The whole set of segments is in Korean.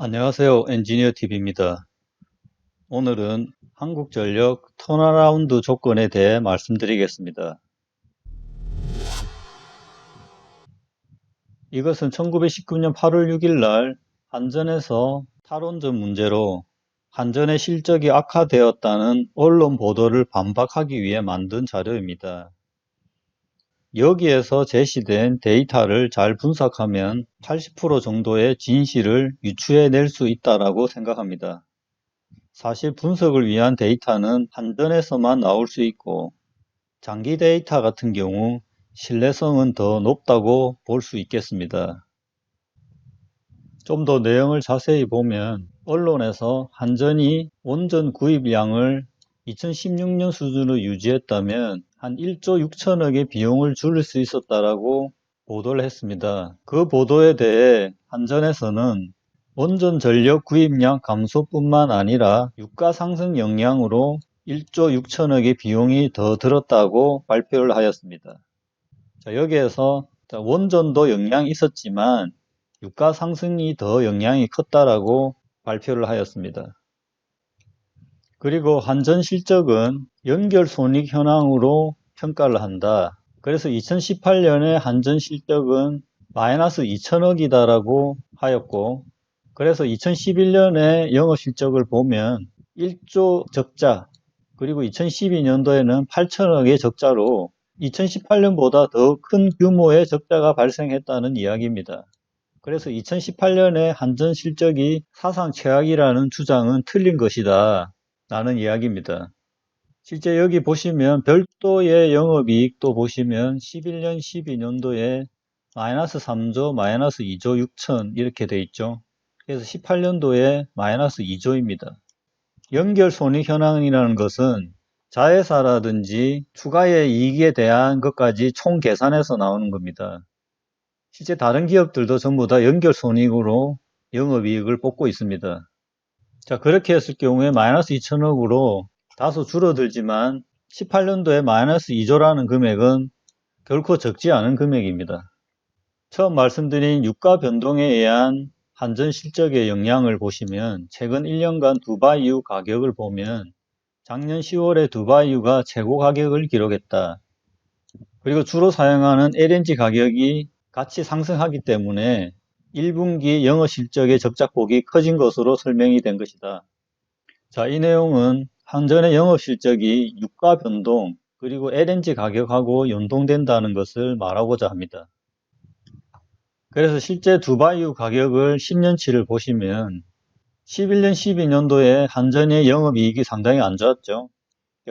안녕하세요. 엔지니어 TV입니다. 오늘은 한국전력 턴어라운드 조건에 대해 말씀드리겠습니다. 이것은 1919년 8월 6일 날 한전에서 탈원전 문제로 한전의 실적이 악화되었다는 언론 보도를 반박하기 위해 만든 자료입니다. 여기에서 제시된 데이터를 잘 분석하면 80% 정도의 진실을 유추해낼 수 있다고 생각합니다. 사실 분석을 위한 데이터는 한전에서만 나올 수 있고 장기 데이터 같은 경우 신뢰성은 더 높다고 볼 수 있겠습니다. 좀 더 내용을 자세히 보면 언론에서 한전이 원전 구입량을 2016년 수준으로 유지했다면 한 1조 6천억의 비용을 줄일 수 있었다라고 보도를 했습니다. 그 보도에 대해 한전에서는 원전 전력 구입량 감소뿐만 아니라 유가 상승 영향으로 1조 6천억의 비용이 더 들었다고 발표를 하였습니다. 자, 여기에서 원전도 영향이 있었지만 유가 상승이 더 영향이 컸다라고 발표를 하였습니다. 그리고 한전 실적은 연결 손익 현황으로 평가를 한다. 그래서 2018년에 한전 실적은 마이너스 2천억이다라고 하였고, 그래서 2011년에 영업 실적을 보면 1조 적자, 그리고 2012년도에는 8천억의 적자로 2018년보다 더 큰 규모의 적자가 발생했다는 이야기입니다. 그래서 2018년에 한전 실적이 사상 최악이라는 주장은 틀린 것이다 라는 이야기입니다. 실제 여기 보시면 별도의 영업이익도 보시면 11년, 12년도에 마이너스 3조, 마이너스 2조 6천 이렇게 돼 있죠. 그래서 18년도에 마이너스 2조입니다. 연결 손익 현황이라는 것은 자회사라든지 추가의 이익에 대한 것까지 총 계산해서 나오는 겁니다. 실제 다른 기업들도 전부 다 연결 손익으로 영업이익을 뽑고 있습니다. 자, 그렇게 했을 경우에 마이너스 2천억으로 다소 줄어들지만 18년도에 마이너스 2조라는 금액은 결코 적지 않은 금액입니다. 처음 말씀드린 유가 변동에 의한 한전 실적의 영향을 보시면 최근 1년간 두바이유 가격을 보면 작년 10월에 두바이유가 최고 가격을 기록했다. 그리고 주로 사용하는 LNG 가격이 같이 상승하기 때문에 1분기 영업 실적의 적자폭이 커진 것으로 설명이 된 것이다. 자, 이 내용은 한전의 영업 실적이 유가 변동 그리고 LNG 가격하고 연동된다는 것을 말하고자 합니다. 그래서 실제 두바이유 가격을 10년치를 보시면 11년, 12년도에 한전의 영업이익이 상당히 안 좋았죠.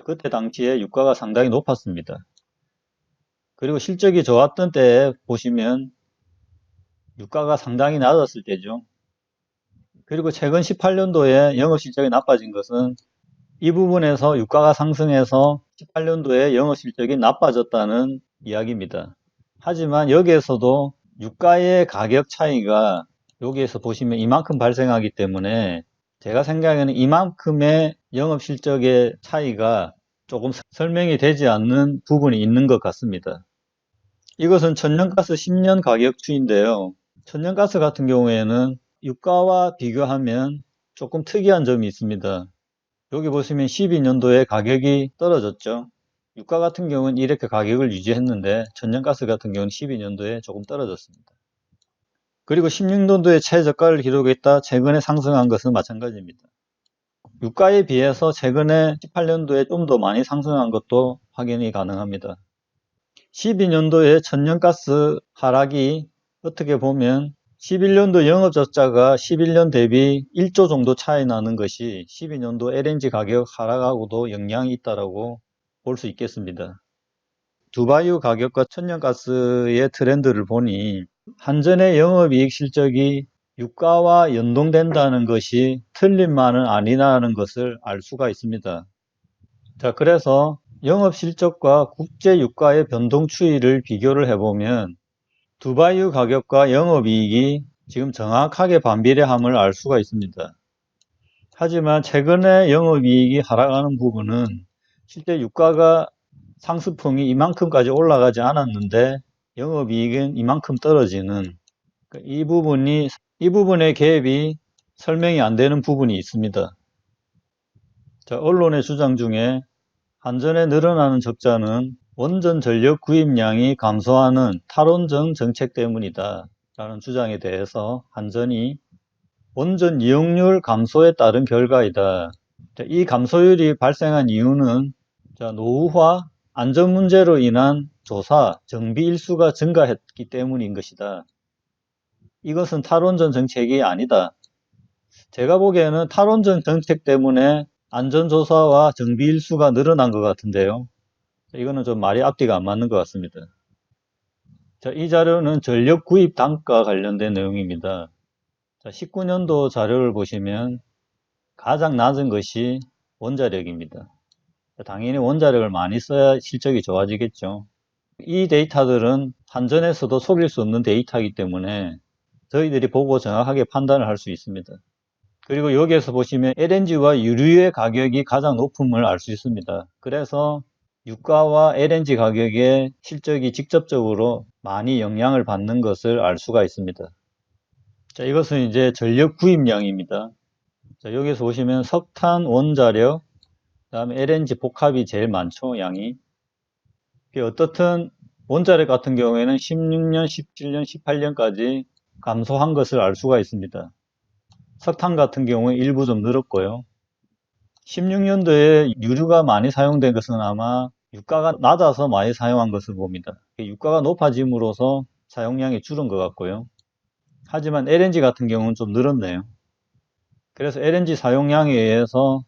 그때 당시에 유가가 상당히 높았습니다. 그리고 실적이 좋았던 때에 보시면 유가가 상당히 낮았을 때죠. 그리고 최근 18년도에 영업실적이 나빠진 것은 이 부분에서 유가가 상승해서 18년도에 영업실적이 나빠졌다는 이야기입니다. 하지만 여기에서도 유가의 가격 차이가 여기에서 보시면 이만큼 발생하기 때문에 제가 생각에는 이만큼의 영업실적의 차이가 조금 설명이 되지 않는 부분이 있는 것 같습니다. 이것은 천연가스 10년 가격 추인데요. 천연가스 같은 경우에는 유가와 비교하면 조금 특이한 점이 있습니다. 여기 보시면 12년도에 가격이 떨어졌죠. 유가 같은 경우는 이렇게 가격을 유지했는데 천연가스 같은 경우는 12년도에 조금 떨어졌습니다. 그리고 16년도에 최저가를 기록했다 최근에 상승한 것은 마찬가지입니다. 유가에 비해서 최근에 18년도에 좀 더 많이 상승한 것도 확인이 가능합니다. 12년도에 천연가스 하락이 어떻게 보면 11년도 영업적자가 11년 대비 1조 정도 차이 나는 것이 12년도 LNG 가격 하락하고도 영향이 있다고 볼 수 있겠습니다. 두바이유 가격과 천연가스의 트렌드를 보니 한전의 영업이익 실적이 유가와 연동된다는 것이 틀린 말은 아니라는 것을 알 수가 있습니다. 자, 그래서 영업 실적과 국제 유가의 변동 추이를 비교를 해보면 두바이유 가격과 영업이익이 지금 정확하게 반비례함을 알 수가 있습니다. 하지만 최근에 영업이익이 하락하는 부분은 실제 유가가 상승폭이 이만큼까지 올라가지 않았는데 영업이익은 이만큼 떨어지는 이 부분의 갭이 설명이 안 되는 부분이 있습니다. 자, 언론의 주장 중에 한전에 늘어나는 적자는 원전 전력 구입량이 감소하는 탈원전 정책 때문이다 라는 주장에 대해서 한전이 원전 이용률 감소에 따른 결과이다. 자, 이 감소율이 발생한 이유는 노후화, 안전 문제로 인한 조사, 정비 일수가 증가했기 때문인 것이다. 이것은 탈원전 정책이 아니다. 제가 보기에는 탈원전 정책 때문에 안전조사와 정비 일수가 늘어난 것 같은데요. 이거는 좀 말이 앞뒤가 안 맞는 것 같습니다. 자, 이 자료는 전력 구입 단가 관련된 내용입니다. 자, 19년도 자료를 보시면 가장 낮은 것이 원자력입니다. 당연히 원자력을 많이 써야 실적이 좋아지겠죠. 이 데이터들은 한전에서도 속일 수 없는 데이터이기 때문에 저희들이 보고 정확하게 판단을 할 수 있습니다. 그리고 여기에서 보시면 LNG와 유류의 가격이 가장 높음을 알 수 있습니다. 그래서 유가와 LNG 가격의 실적이 직접적으로 많이 영향을 받는 것을 알 수가 있습니다. 자, 이것은 이제 전력 구입량입니다. 자, 여기서 보시면 석탄, 원자력, 그 다음에 LNG 복합이 제일 많죠, 양이. 어떻든 원자력 같은 경우에는 16년, 17년, 18년까지 감소한 것을 알 수가 있습니다. 석탄 같은 경우에 일부 좀 늘었고요. 16년도에 유류가 많이 사용된 것은 아마 유가가 낮아서 많이 사용한 것을 봅니다. 유가가 높아짐으로써 사용량이 줄은 것 같고요. 하지만 LNG 같은 경우는 좀 늘었네요. 그래서 LNG 사용량에 의해서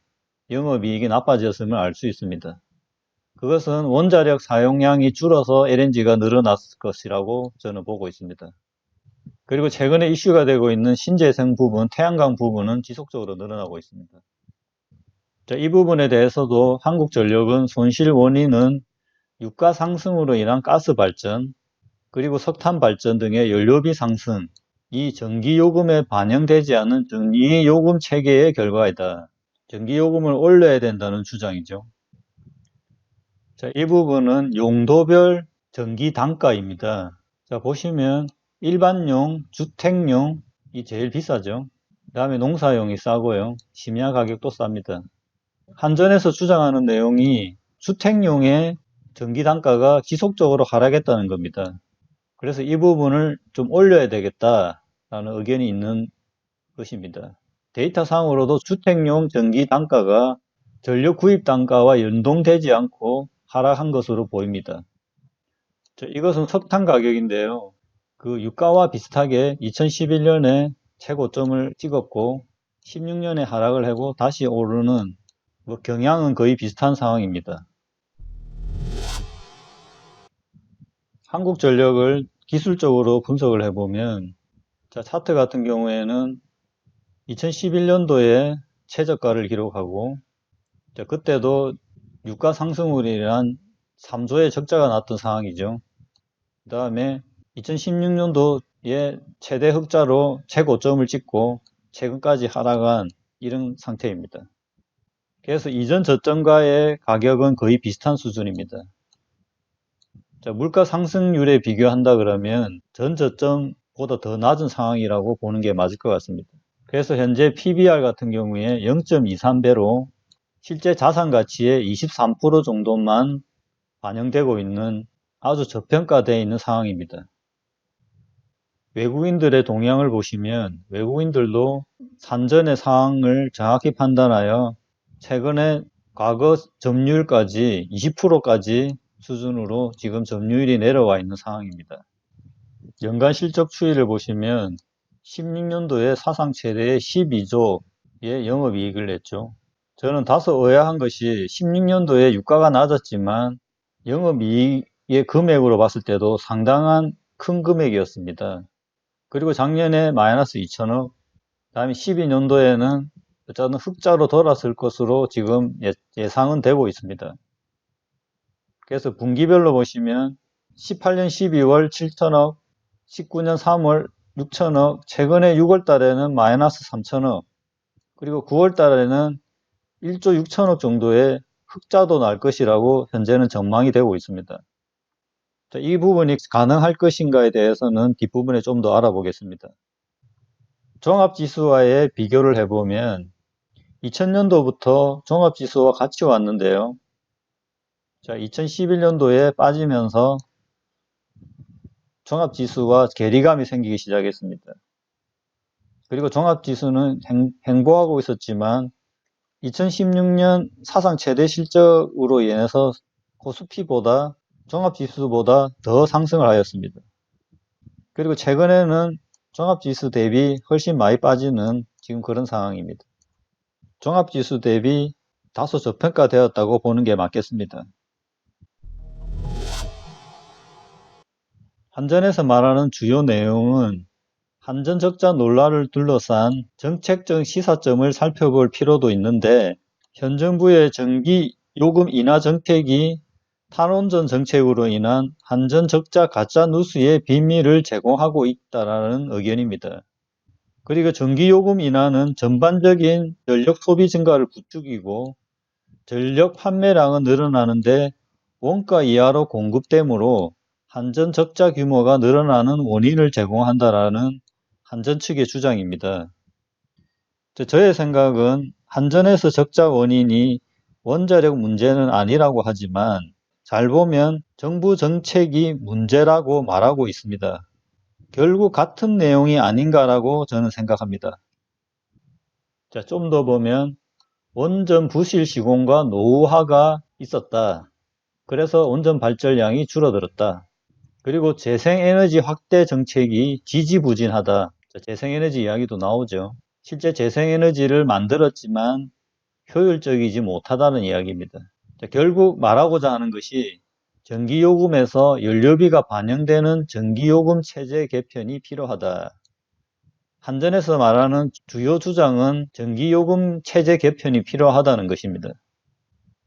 영업이익이 나빠졌음을 알 수 있습니다. 그것은 원자력 사용량이 줄어서 LNG가 늘어났을 것이라고 저는 보고 있습니다. 그리고 최근에 이슈가 되고 있는 신재생 부분, 태양광 부분은 지속적으로 늘어나고 있습니다. 자, 이 부분에 대해서도 한국전력은 손실 원인은 유가 상승으로 인한 가스 발전, 그리고 석탄 발전 등의 연료비 상승, 이 전기요금에 반영되지 않은 전기요금 체계의 결과이다. 전기요금을 올려야 된다는 주장이죠. 자, 이 부분은 용도별 전기 단가입니다. 자, 보시면 일반용, 주택용이 제일 비싸죠. 그 다음에 농사용이 싸고요. 심야 가격도 쌉니다. 한전에서 주장하는 내용이 주택용의 전기 단가가 지속적으로 하락했다는 겁니다. 그래서 이 부분을 좀 올려야 되겠다라는 의견이 있는 것입니다. 데이터상으로도 주택용 전기 단가가 전력 구입 단가와 연동되지 않고 하락한 것으로 보입니다. 이것은 석탄 가격인데요. 그 유가와 비슷하게 2011년에 최고점을 찍었고 16년에 하락을 하고 다시 오르는 경향은 거의 비슷한 상황입니다. 한국전력을 기술적으로 분석을 해보면 차트 같은 경우에는 2011년도에 최저가를 기록하고 그때도 유가 상승으로 인한 3조의 적자가 났던 상황이죠. 그 다음에 2016년도에 최대 흑자로 최고점을 찍고 최근까지 하락한 이런 상태입니다. 그래서 이전 저점과의 가격은 거의 비슷한 수준입니다. 자, 물가 상승률에 비교한다 그러면 전 저점보다 더 낮은 상황이라고 보는 게 맞을 것 같습니다. 그래서 현재 PBR 같은 경우에 0.23배로 실제 자산 가치의 23% 정도만 반영되고 있는 아주 저평가되어 있는 상황입니다. 외국인들의 동향을 보시면 외국인들도 산전의 상황을 정확히 판단하여 최근에 과거 점유율까지 20%까지 수준으로 지금 점유율이 내려와 있는 상황입니다. 연간 실적 추이를 보시면 16년도에 사상 최대의 12조의 영업이익을 냈죠. 저는 다소 의아한 것이 16년도에 유가가 낮았지만 영업이익의 금액으로 봤을 때도 상당한 큰 금액이었습니다. 그리고 작년에 마이너스 2천억, 다음에 12년도에는 어쨌든 흑자로 돌았을 것으로 지금 예상은 되고 있습니다. 그래서 분기별로 보시면 18년 12월 7천억, 19년 3월 6천억, 최근에 6월 달에는 마이너스 3천억, 그리고 9월 달에는 1조 6천억 정도의 흑자도 날 것이라고 현재는 전망이 되고 있습니다. 이 부분이 가능할 것인가에 대해서는 뒷부분에 좀 더 알아보겠습니다. 종합지수와의 비교를 해보면 2000년도부터 종합지수와 같이 왔는데요. 자, 2011년도에 빠지면서 종합지수와 괴리감이 생기기 시작했습니다. 그리고 종합지수는 행보하고 있었지만 2016년 사상 최대 실적으로 인해서 코스피보다 종합지수보다 더 상승을 하였습니다. 그리고 최근에는 종합지수 대비 훨씬 많이 빠지는 지금 그런 상황입니다. 종합지수 대비 다소 저평가되었다고 보는 게 맞겠습니다. 한전에서 말하는 주요 내용은 한전 적자 논란을 둘러싼 정책적 시사점을 살펴볼 필요도 있는데, 현 정부의 전기 요금 인하 정책이 탈원전 정책으로 인한 한전 적자 가짜 뉴스의 비밀을 제공하고 있다는 의견입니다. 그리고 전기요금 인하는 전반적인 전력 소비 증가를 부추기고 전력 판매량은 늘어나는데 원가 이하로 공급되므로 한전 적자 규모가 늘어나는 원인을 제공한다라는 한전 측의 주장입니다. 저의 생각은 한전에서 적자 원인이 원자력 문제는 아니라고 하지만 잘 보면 정부 정책이 문제라고 말하고 있습니다. 결국 같은 내용이 아닌가라고 저는 생각합니다. 자, 좀 더 보면 원전 부실 시공과 노후화가 있었다. 그래서 원전 발전량이 줄어들었다. 그리고 재생에너지 확대 정책이 지지부진하다. 자, 재생에너지 이야기도 나오죠. 실제 재생에너지를 만들었지만 효율적이지 못하다는 이야기입니다. 자, 결국 말하고자 하는 것이 전기요금에서 연료비가 반영되는 전기요금 체제 개편이 필요하다. 한전에서 말하는 주요 주장은 전기요금 체제 개편이 필요하다는 것입니다.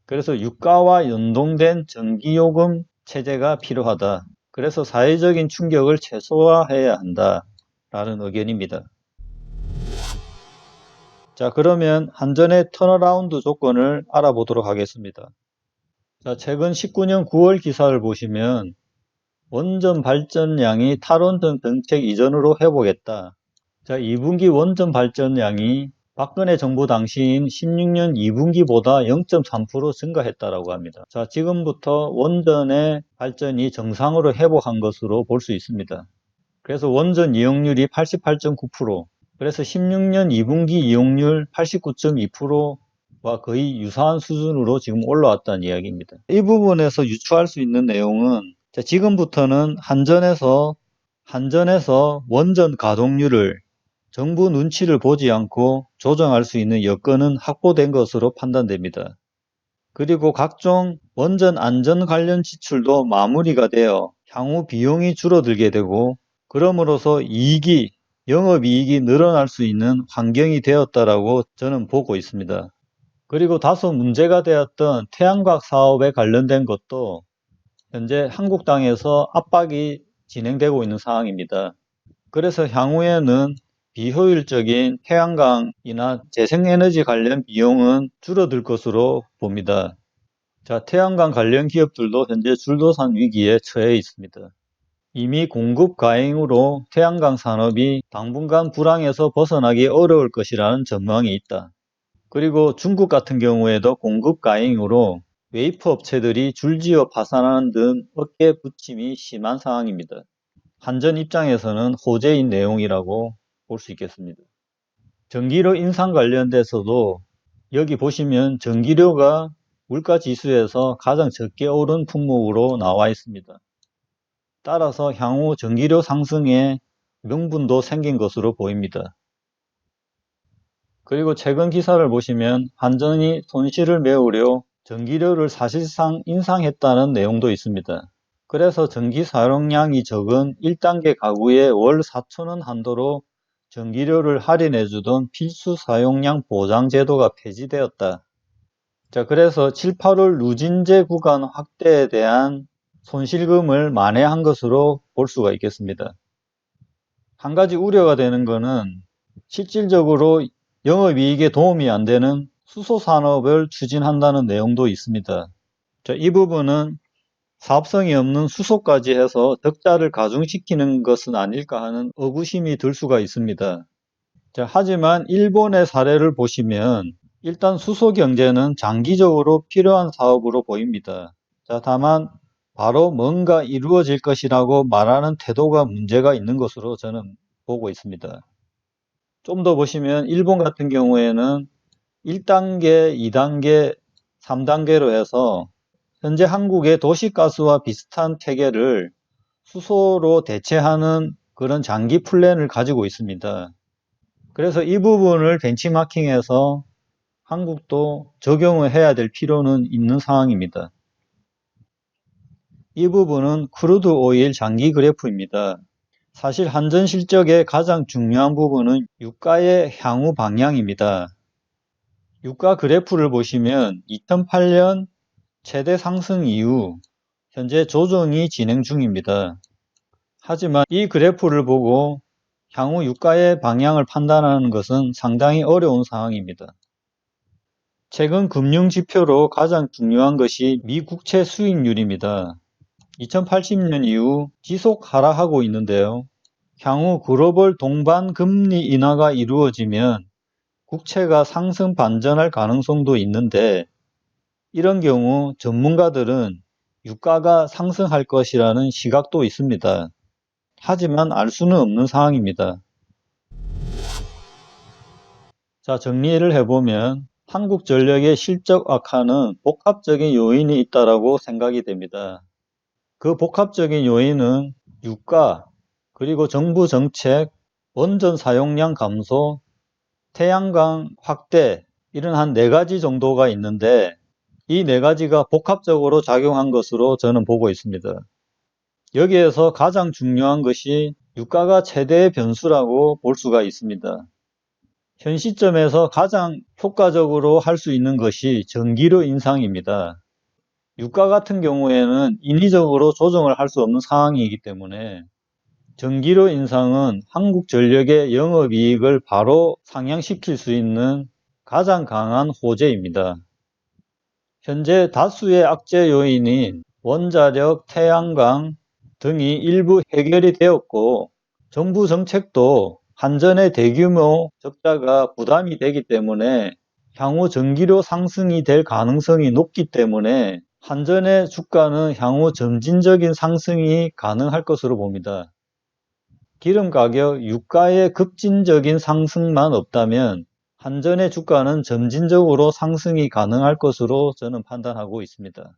그래서 유가와 연동된 전기요금 체제가 필요하다. 그래서 사회적인 충격을 최소화해야 한다라는 의견입니다. 자, 그러면 한전의 턴어라운드 조건을 알아보도록 하겠습니다. 자, 최근 19년 9월 기사를 보시면 원전 발전량이 탈원전 정책 이전으로 회복했다. 자, 2분기 원전 발전량이 박근혜 정부 당시인 16년 2분기보다 0.3% 증가했다고 합니다. 자, 지금부터 원전의 발전이 정상으로 회복한 것으로 볼 수 있습니다. 그래서 원전 이용률이 88.9%, 그래서 16년 2분기 이용률 89.2%와 거의 유사한 수준으로 지금 올라왔다는 이야기입니다. 이 부분에서 유추할 수 있는 내용은, 자, 지금부터는 한전에서 원전 가동률을 정부 눈치를 보지 않고 조정할 수 있는 여건은 확보된 것으로 판단됩니다. 그리고 각종 원전 안전 관련 지출도 마무리가 되어 향후 비용이 줄어들게 되고, 그럼으로써 영업이익이 늘어날 수 있는 환경이 되었다라고 저는 보고 있습니다. 그리고 다소 문제가 되었던 태양광 사업에 관련된 것도 현재 한국당에서 압박이 진행되고 있는 상황입니다. 그래서 향후에는 비효율적인 태양광이나 재생에너지 관련 비용은 줄어들 것으로 봅니다. 자, 태양광 관련 기업들도 현재 줄도산 위기에 처해 있습니다. 이미 공급 과잉으로 태양광 산업이 당분간 불황에서 벗어나기 어려울 것이라는 전망이 있다. 그리고 중국 같은 경우에도 공급 과잉으로 웨이퍼 업체들이 줄지어 파산하는 등 어깨 부침이 심한 상황입니다. 한전 입장에서는 호재인 내용이라고 볼 수 있겠습니다. 전기료 인상 관련돼서도 여기 보시면 전기료가 물가지수에서 가장 적게 오른 품목으로 나와 있습니다. 따라서 향후 전기료 상승에 명분도 생긴 것으로 보입니다. 그리고 최근 기사를 보시면 한전이 손실을 메우려 전기료를 사실상 인상했다는 내용도 있습니다. 그래서 전기 사용량이 적은 1단계 가구에 월 4,000원 한도로 전기료를 할인해주던 필수 사용량 보장 제도가 폐지되었다. 자, 그래서 7, 8월 누진제 구간 확대에 대한 손실금을 만회한 것으로 볼 수가 있겠습니다. 한 가지 우려가 되는 것은 실질적으로 영업이익에 도움이 안 되는 수소산업을 추진한다는 내용도 있습니다. 자, 이 부분은 사업성이 없는 수소까지 해서 적자를 가중시키는 것은 아닐까 하는 의구심이 들 수가 있습니다. 자, 하지만 일본의 사례를 보시면 일단 수소 경제는 장기적으로 필요한 사업으로 보입니다. 자, 다만 바로 뭔가 이루어질 것이라고 말하는 태도가 문제가 있는 것으로 저는 보고 있습니다. 좀 더 보시면 일본 같은 경우에는 1단계, 2단계, 3단계로 해서 현재 한국의 도시가스와 비슷한 체계를 수소로 대체하는 그런 장기 플랜을 가지고 있습니다. 그래서 이 부분을 벤치마킹해서 한국도 적용을 해야 될 필요는 있는 상황입니다. 이 부분은 크루드 오일 장기 그래프입니다. 사실 한전 실적의 가장 중요한 부분은 유가의 향후 방향입니다. 유가 그래프를 보시면 2008년 최대 상승 이후 현재 조정이 진행 중입니다. 하지만 이 그래프를 보고 향후 유가의 방향을 판단하는 것은 상당히 어려운 상황입니다. 최근 금융지표로 가장 중요한 것이 미국채 수익률입니다. 2080년 이후 지속 하락하고 있는데요. 향후 글로벌 동반 금리 인하가 이루어지면 국채가 상승 반전할 가능성도 있는데, 이런 경우 전문가들은 유가가 상승할 것이라는 시각도 있습니다. 하지만 알 수는 없는 상황입니다. 자, 정리를 해보면 한국전력의 실적 악화는 복합적인 요인이 있다고 생각이 됩니다. 그 복합적인 요인은 유가, 그리고 정부 정책, 원전 사용량 감소, 태양광 확대, 이런 한 4가지 정도가 있는데, 이 4가지가 복합적으로 작용한 것으로 저는 보고 있습니다. 여기에서 가장 중요한 것이 유가가 최대의 변수라고 볼 수가 있습니다. 현 시점에서 가장 효과적으로 할 수 있는 것이 전기료 인상입니다. 유가 같은 경우에는 인위적으로 조정을 할 수 없는 상황이기 때문에 전기료 인상은 한국전력의 영업이익을 바로 상향시킬 수 있는 가장 강한 호재입니다. 현재 다수의 악재 요인인 원자력, 태양광 등이 일부 해결이 되었고, 정부 정책도 한전의 대규모 적자가 부담이 되기 때문에 향후 전기료 상승이 될 가능성이 높기 때문에 한전의 주가는 향후 점진적인 상승이 가능할 것으로 봅니다. 기름 가격, 유가의 급진적인 상승만 없다면 한전의 주가는 점진적으로 상승이 가능할 것으로 저는 판단하고 있습니다.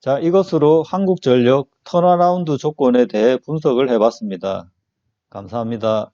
자, 이것으로 한국전력 턴어라운드 조건에 대해 분석을 해봤습니다. 감사합니다.